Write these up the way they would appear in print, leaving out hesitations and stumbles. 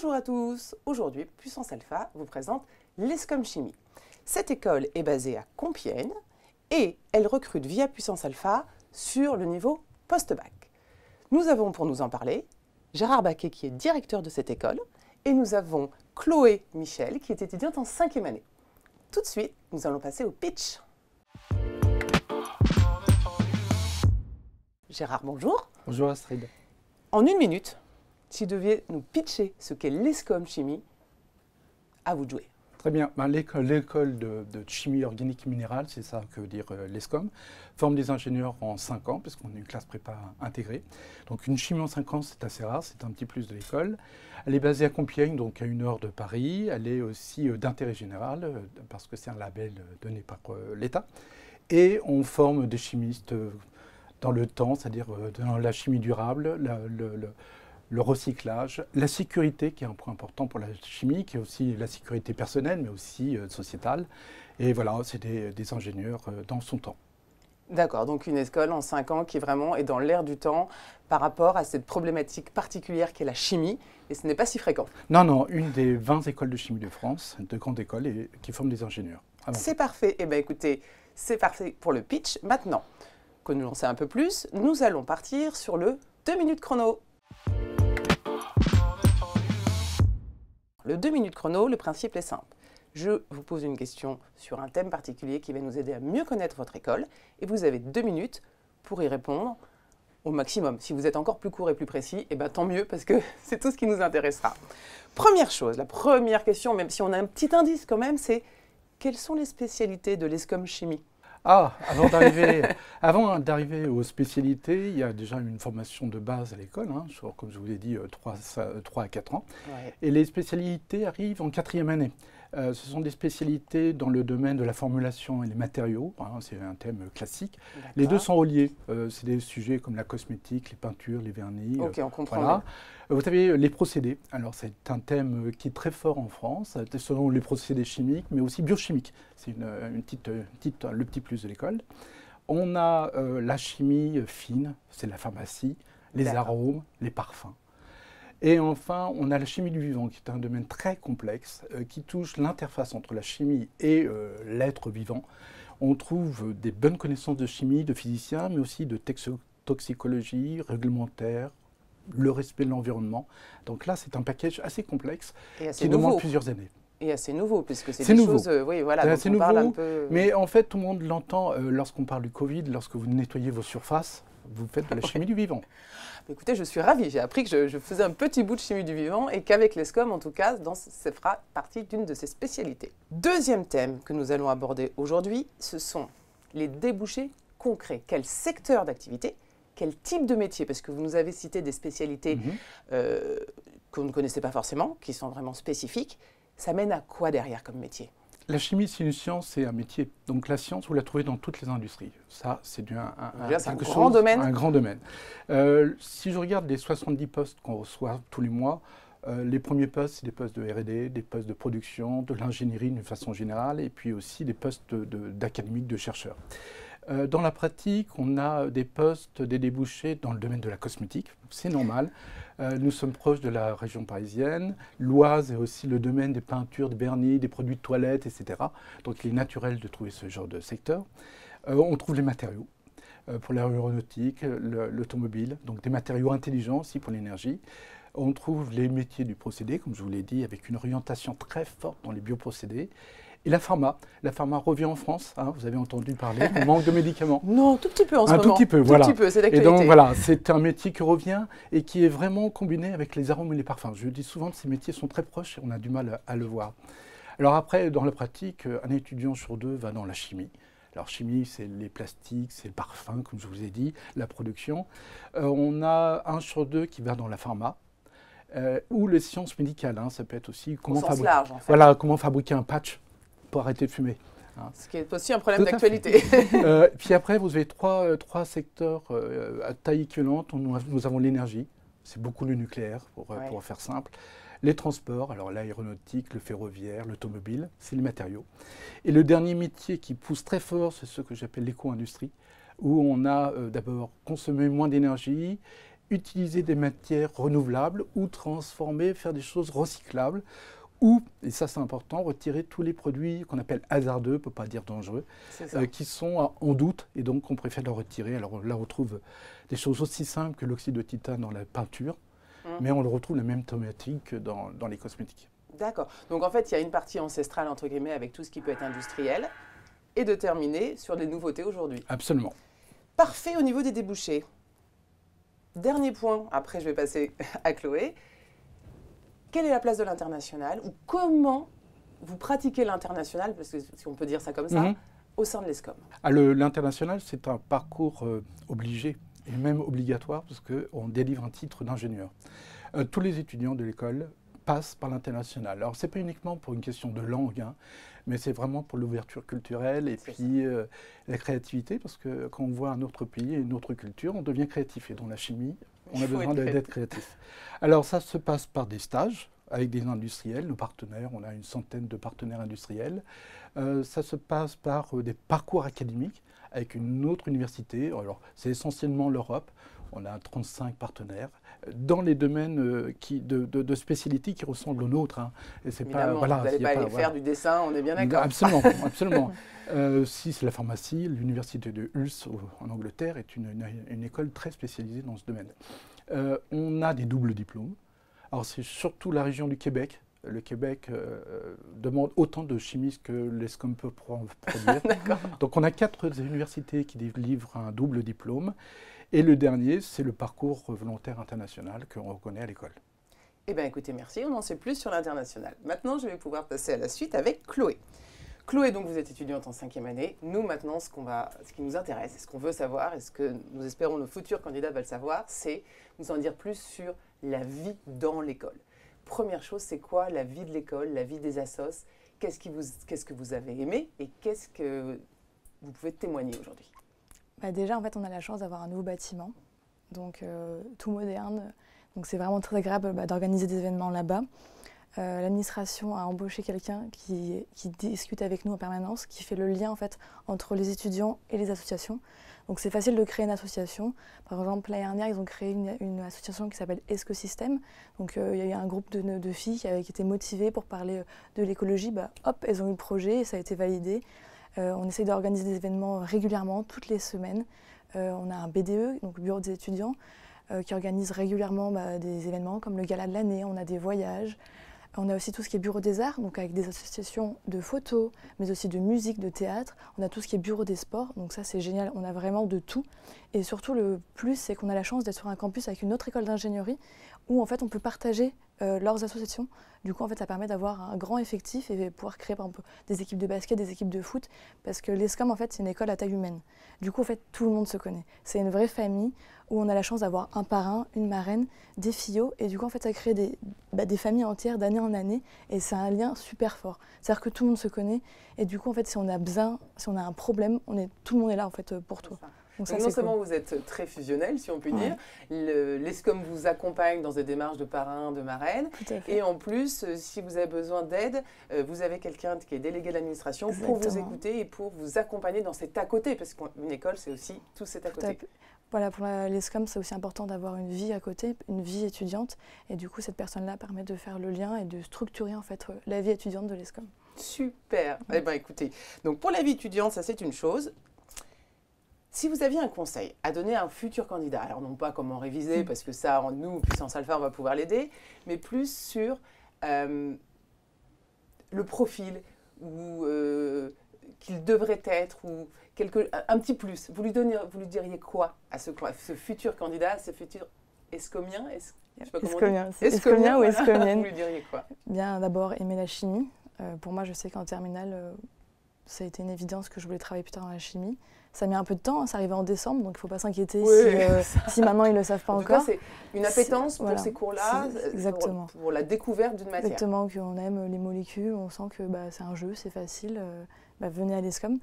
Bonjour à tous, aujourd'hui Puissance Alpha vous présente l'ESCOM Chimie. Cette école est basée à Compiègne et elle recrute via Puissance Alpha sur le niveau post-bac. Nous avons pour nous en parler Gérard Baquet qui est directeur de cette école et nous avons Chloé Michel qui est étudiante en 5e année. Tout de suite, nous allons passer au pitch. Gérard, bonjour. Bonjour Astrid. En 1 minute, si vous deviez nous pitcher ce qu'est l'ESCOM Chimie, à vous de jouer. Très bien. L'école de chimie organique et minérale, c'est ça que veut dire l'ESCOM, forme des ingénieurs en 5 ans, parce qu'on est une classe prépa intégrée. Donc une chimie en 5 ans, c'est assez rare, c'est un petit plus de l'école. Elle est basée à Compiègne, donc à 1 heure de Paris. Elle est aussi d'intérêt général, parce que c'est un label donné par l'État. Et on forme des chimistes dans le temps, c'est-à-dire dans la chimie durable, le recyclage, la sécurité, qui est un point important pour la chimie, qui est aussi la sécurité personnelle, mais aussi sociétale. Et voilà, c'est des ingénieurs dans son temps. D'accord, donc une école en 5 ans qui vraiment est dans l'air du temps par rapport à cette problématique particulière qui est la chimie, et ce n'est pas si fréquent. Non, non, une des 20 écoles de chimie de France, de grandes écoles, qui forment des ingénieurs. C'est parfait. Eh bien écoutez, c'est parfait pour le pitch. Maintenant que nous en savons un peu plus, nous allons partir sur le 2 minutes chrono. Le 2 minutes chrono, le principe est simple. Je vous pose une question sur un thème particulier qui va nous aider à mieux connaître votre école et vous avez 2 minutes pour y répondre au maximum. Si vous êtes encore plus court et plus précis, eh ben, tant mieux parce que c'est tout ce qui nous intéressera. Première chose, la première question, même si on a un petit indice quand même, c'est quelles sont les spécialités de l'ESCOM Chimie ? Ah, avant d'arriver aux spécialités, il y a déjà une formation de base à l'école, comme je vous l'ai dit, 3 à 4 ans. Ouais. Et les spécialités arrivent en 4e année. Ce sont des spécialités dans le domaine de la formulation et les matériaux, c'est un thème classique. Les deux sont reliés, c'est des sujets comme la cosmétique, les peintures, les vernis. Ok, on comprend. Voilà. Vous avez les procédés, alors c'est un thème qui est très fort en France, selon les procédés chimiques, mais aussi biochimiques. C'est le petit plus de l'école. On a la chimie fine, c'est la pharmacie, les arômes, les parfums. Et enfin, on a la chimie du vivant, qui est un domaine très complexe, qui touche l'interface entre la chimie et l'être vivant. On trouve des bonnes connaissances de chimie, de physiciens, mais aussi de toxicologie, réglementaire, le respect de l'environnement. Donc là, c'est un package assez complexe qui demande plusieurs années. Et assez nouveau, puisque c'est des choses, oui, voilà, dont on parle un peu. Mais en fait, tout le monde l'entend lorsqu'on parle du Covid, lorsque vous nettoyez vos surfaces, vous faites de la chimie du vivant. Écoutez, je suis ravie. J'ai appris que je faisais un petit bout de chimie du vivant et qu'avec l'ESCOM, en tout cas, ça fera partie d'une de ses spécialités. Deuxième thème que nous allons aborder aujourd'hui, ce sont les débouchés concrets. Quel secteur d'activité, quel type de métier? Parce que vous nous avez cité des spécialités qu'on ne connaissait pas forcément, qui sont vraiment spécifiques. Ça mène à quoi derrière comme métier? La chimie, c'est une science, c'est un métier. Donc la science, vous la trouvez dans toutes les industries. Ça, c'est un grand domaine. Si je regarde les 70 postes qu'on reçoit tous les mois, les premiers postes, c'est des postes de R&D, des postes de production, de l'ingénierie d'une façon générale, et puis aussi des postes d'académiques, de chercheurs. Dans la pratique, on a des postes, des débouchés dans le domaine de la cosmétique. C'est normal. Nous sommes proches de la région parisienne. L'Oise est aussi le domaine des peintures, des vernis, des produits de toilette, etc. Donc il est naturel de trouver ce genre de secteur. On trouve les matériaux pour l'aéronautique, l'automobile, donc des matériaux intelligents aussi pour l'énergie. On trouve les métiers du procédé, comme je vous l'ai dit, avec une orientation très forte dans les bioprocédés. Et la pharma revient en France, vous avez entendu parler, du manque de médicaments. Non, tout petit peu en ce moment. Un tout petit peu, voilà. Tout petit peu, c'est l'actualité. Et donc voilà, c'est un métier qui revient et qui est vraiment combiné avec les arômes et les parfums. Je dis souvent que ces métiers sont très proches et on a du mal à le voir. Alors après, dans la pratique, un étudiant sur 2 va dans la chimie. Alors chimie, c'est les plastiques, c'est le parfum, comme je vous ai dit, la production. On a 1 sur 2 qui va dans la pharma. Ou les sciences médicales, ça peut être aussi comment fabriquer un patch pour arrêter de fumer. Ce qui est aussi un problème d'actualité. Puis après, vous avez trois secteurs à taille équivalente. Nous avons l'énergie, c'est beaucoup le nucléaire, pour faire simple. Les transports, alors l'aéronautique, le ferroviaire, l'automobile, c'est les matériaux. Et le dernier métier qui pousse très fort, c'est ce que j'appelle l'éco-industrie, où on a d'abord consommé moins d'énergie, utiliser des matières renouvelables ou transformer, faire des choses recyclables. Ou, et ça c'est important, retirer tous les produits qu'on appelle hasardeux, on ne peut pas dire dangereux, qui sont en doute, et donc on préfère les retirer. Alors là on retrouve des choses aussi simples que l'oxyde de titane dans la peinture, mais on le retrouve la même thématique dans les cosmétiques. D'accord. Donc en fait il y a une partie ancestrale entre guillemets avec tout ce qui peut être industriel, et de terminer sur des nouveautés aujourd'hui. Absolument. Parfait au niveau des débouchés. Dernier point, après je vais passer à Chloé. Quelle est la place de l'international ou comment vous pratiquez l'international, parce que si on peut dire ça comme ça, au sein de l'ESCOM? L'international, c'est un parcours obligé et même obligatoire parce qu'on délivre un titre d'ingénieur. Tous les étudiants de l'école passent par l'international. Alors, ce n'est pas uniquement pour une question de langue, mais c'est vraiment pour l'ouverture culturelle et puis la créativité, parce que quand on voit un autre pays et une autre culture, on devient créatif. Et dans la chimie, on a besoin d'être créatif. Alors ça se passe par des stages avec des industriels, nos partenaires, on a une centaine de partenaires industriels. Ça se passe par des parcours académiques avec une autre université. Alors c'est essentiellement l'Europe, on a 35 partenaires dans les domaines de spécialité qui ressemblent aux nôtres. Et c'est pas, voilà, vous n'allez pas aller faire du dessin, on est bien d'accord. Absolument, absolument. Si c'est la pharmacie, l'université de Hull en Angleterre est une école très spécialisée dans ce domaine. On a des doubles diplômes. Alors c'est surtout la région du Québec. Le Québec demande autant de chimistes que l'ESCOM peut produire. Donc on a 4 universités qui délivrent un double diplôme. Et le dernier, c'est le parcours volontaire international qu'on reconnaît à l'école. Eh bien écoutez, merci, on en sait plus sur l'international. Maintenant, je vais pouvoir passer à la suite avec Chloé. Chloé, donc vous êtes étudiante en 5e année. Nous, maintenant, ce qui nous intéresse, et ce qu'on veut savoir, et ce que nous espérons nos futurs candidats veulent savoir, c'est nous en dire plus sur la vie dans l'école. Première chose, c'est quoi la vie de l'école, la vie des assos? Qu'est-ce que vous avez aimé et qu'est-ce que vous pouvez témoigner aujourd'hui? Déjà, en fait, on a la chance d'avoir un nouveau bâtiment, donc tout moderne. Donc c'est vraiment très agréable d'organiser des événements là-bas. L'administration a embauché quelqu'un qui discute avec nous en permanence, qui fait le lien en fait entre les étudiants et les associations. Donc c'est facile de créer une association. Par exemple, l'année dernière, ils ont créé une association qui s'appelle ESCO-Système. Donc il y a eu un groupe de filles qui étaient motivées pour parler de l'écologie. Hop, elles ont eu le projet et ça a été validé. On essaie d'organiser des événements régulièrement, toutes les semaines. On a un BDE, donc le bureau des étudiants, qui organise régulièrement des événements comme le gala de l'année. On a des voyages. On a aussi tout ce qui est bureau des arts, donc avec des associations de photos, mais aussi de musique, de théâtre. On a tout ce qui est bureau des sports, donc ça c'est génial, on a vraiment de tout. Et surtout le plus, c'est qu'on a la chance d'être sur un campus avec une autre école d'ingénierie où en fait on peut partager leurs associations. Du coup en fait ça permet d'avoir un grand effectif et pouvoir créer par exemple des équipes de basket, des équipes de foot, parce que l'ESCOM en fait c'est une école à taille humaine. Du coup en fait tout le monde se connaît. C'est une vraie famille où on a la chance d'avoir un parrain, une marraine, des fillots, et du coup en fait ça crée des familles entières d'année en année, et c'est un lien super fort. C'est-à-dire que tout le monde se connaît, et du coup en fait si on a besoin, si on a un problème, tout le monde est là en fait pour toi. Donc non seulement vous êtes très fusionnel, si on peut dire, l'ESCOM vous accompagne dans des démarches de parrain, de marraine, et en plus, si vous avez besoin d'aide, vous avez quelqu'un qui est délégué de l'administration pour vous écouter et pour vous accompagner dans cet à côté, parce qu'une école, c'est aussi tout cet à côté. Voilà, pour l'ESCOM, c'est aussi important d'avoir une vie à côté, une vie étudiante, et du coup, cette personne-là permet de faire le lien et de structurer en fait la vie étudiante de l'ESCOM. Super. Eh bien, écoutez, donc pour la vie étudiante, ça c'est une chose. Si vous aviez un conseil à donner à un futur candidat, alors non pas comment réviser, parce que ça, nous, Puissance Alpha, on va pouvoir l'aider, mais plus sur le profil ou qu'il devrait être, ou un petit plus. Vous lui diriez quoi à ce futur candidat, à ce futur escomien? Escomien ou escomienne. Vous lui diriez quoi? Bien, d'abord, aimer la chimie. Pour moi, je sais qu'en terminale, ça a été une évidence que je voulais travailler plus tard dans la chimie. Ça a mis un peu de temps, ça arrivait en décembre, donc il ne faut pas s'inquiéter si maintenant ils ne le savent pas encore. En tout cas, c'est une appétence pour ces cours-là, pour la découverte d'une matière. Exactement, qu'on aime les molécules, on sent que c'est un jeu, c'est facile, venez à l'ESCOM.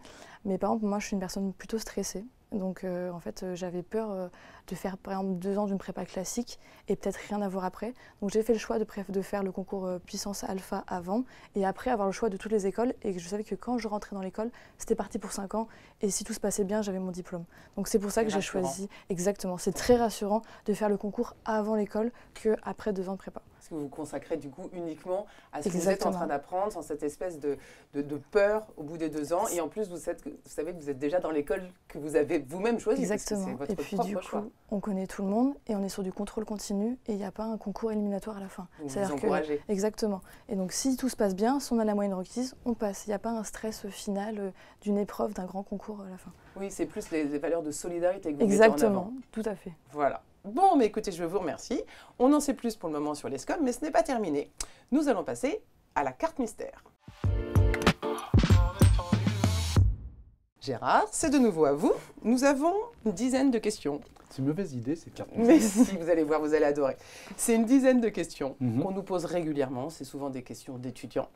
Mais par exemple, moi je suis une personne plutôt stressée, Donc en fait, j'avais peur de faire par exemple 2 ans d'une prépa classique et peut-être rien avoir après. Donc j'ai fait le choix de faire le concours puissance alpha avant et après avoir le choix de toutes les écoles. Et je savais que quand je rentrais dans l'école, c'était parti pour 5 ans. Et si tout se passait bien, j'avais mon diplôme. Donc c'est pour ça que j'ai choisi, exactement, c'est très rassurant de faire le concours avant l'école qu'après 2 ans de prépa. Parce que vous vous consacrez du coup uniquement à ce que vous êtes en train d'apprendre, sans cette espèce de peur au bout des 2 ans. Et en plus, vous savez que vous êtes déjà dans l'école que vous avez vous-même choisie. Exactement. Et puis du coup, on connaît tout le monde et on est sur du contrôle continu et il n'y a pas un concours éliminatoire à la fin. Vous vous encouragez. Exactement. Et donc si tout se passe bien, si on a la moyenne requise, on passe. Il n'y a pas un stress final d'une épreuve, d'un grand concours à la fin. Oui, c'est plus les valeurs de solidarité que vous mettez en avant. Exactement, tout à fait. Voilà. Bon, mais écoutez, je vous remercie. On en sait plus pour le moment sur l'ESCOM, mais ce n'est pas terminé. Nous allons passer à la carte mystère. Gérard, c'est de nouveau à vous. Nous avons une dizaine de questions. C'est une mauvaise idée, cette carte mystère. Mais si, vous allez voir, vous allez adorer. C'est une dizaine de questions qu'on nous pose régulièrement. C'est souvent des questions d'étudiants.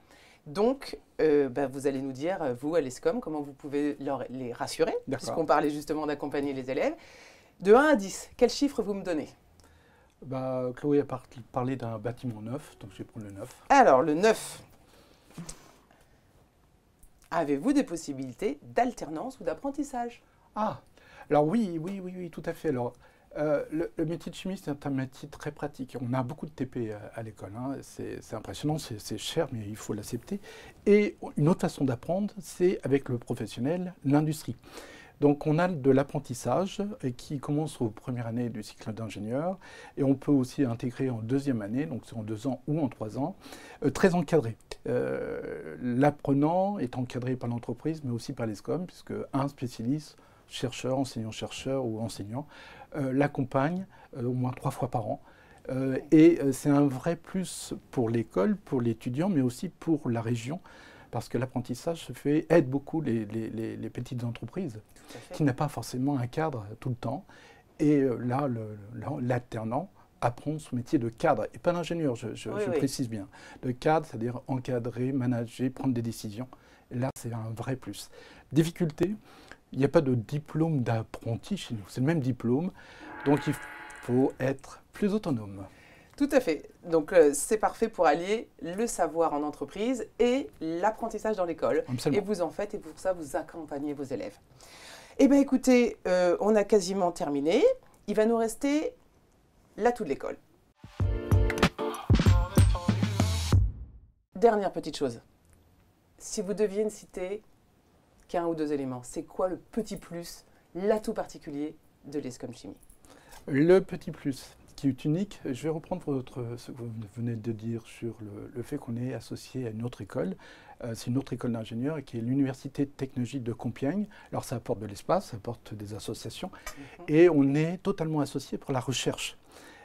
Donc, vous allez nous dire, vous, à l'ESCOM, comment vous pouvez les rassurer, puisqu'on parlait justement d'accompagner les élèves. De 1 à 10, quel chiffre vous me donnez? Chloé a parlé d'un bâtiment neuf, donc je vais prendre le 9. Alors, le 9. Avez-vous des possibilités d'alternance ou d'apprentissage? Ah, alors oui, tout à fait. Alors, le métier de chimiste est un métier très pratique. On a beaucoup de TP à l'école. Hein. C'est impressionnant, c'est cher, mais il faut l'accepter. Et une autre façon d'apprendre, c'est avec le professionnel, l'industrie. Donc on a de l'apprentissage qui commence aux premières années du cycle d'ingénieur et on peut aussi intégrer en 2e année, donc c'est en 2 ans ou en 3 ans, très encadré. L'apprenant est encadré par l'entreprise mais aussi par l'ESCOM puisque un spécialiste, chercheur, enseignant-chercheur ou enseignant, l'accompagne au moins 3 fois par an. Et c'est un vrai plus pour l'école, pour l'étudiant mais aussi pour la région. Parce que l'apprentissage aide beaucoup les petites entreprises qui n'ont pas forcément un cadre tout le temps. Et là, l'alternant apprend son métier de cadre, et pas d'ingénieur, je précise bien. De cadre, c'est-à-dire encadrer, manager, prendre des décisions. Et là, c'est un vrai plus. Difficulté, il n'y a pas de diplôme d'apprenti chez nous, c'est le même diplôme. Donc il faut être plus autonome. Tout à fait. Donc, c'est parfait pour allier le savoir en entreprise et l'apprentissage dans l'école. Et vous en faites, et pour ça, vous accompagnez vos élèves. Eh bien, écoutez, on a quasiment terminé. Il va nous rester l'atout de l'école. Dernière petite chose. Si vous deviez ne citer qu'un ou 2 éléments, c'est quoi le petit plus, l'atout particulier de l'ESCOM Chimie? Le petit plus qui est unique, je vais reprendre ce que vous venez de dire sur le fait qu'on est associé à une autre école. C'est une autre école d'ingénieurs qui est l'Université de technologie de Compiègne. Alors ça apporte de l'espace, ça apporte des associations et on est totalement associé pour la recherche.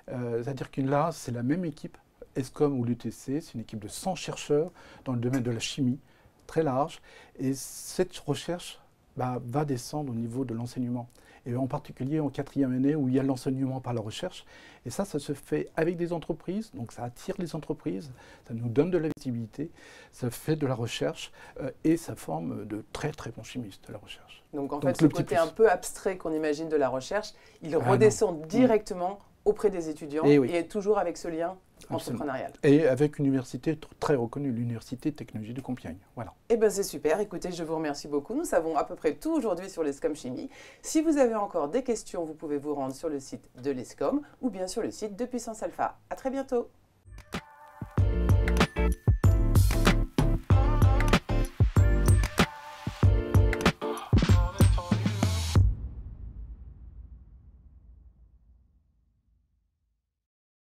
C'est-à-dire que là, c'est la même équipe, ESCOM ou l'UTC, c'est une équipe de 100 chercheurs dans le domaine de la chimie, très large. Et cette recherche va descendre au niveau de l'enseignement. Et en particulier en 4e année où il y a l'enseignement par la recherche. Et ça se fait avec des entreprises, donc ça attire les entreprises, ça nous donne de la visibilité, ça fait de la recherche et ça forme de très très bons chimistes, la recherche. Donc en fait, ce côté un peu abstrait qu'on imagine de la recherche, il redescend directement auprès des étudiants et toujours avec ce lien entrepreneurial. Et avec une université très reconnue, l'Université de technologie de Compiègne. Voilà. Eh bien, c'est super. Écoutez, je vous remercie beaucoup. Nous savons à peu près tout aujourd'hui sur l'ESCOM Chimie. Si vous avez encore des questions, vous pouvez vous rendre sur le site de l'ESCOM ou bien sur le site de Puissance Alpha. À très bientôt.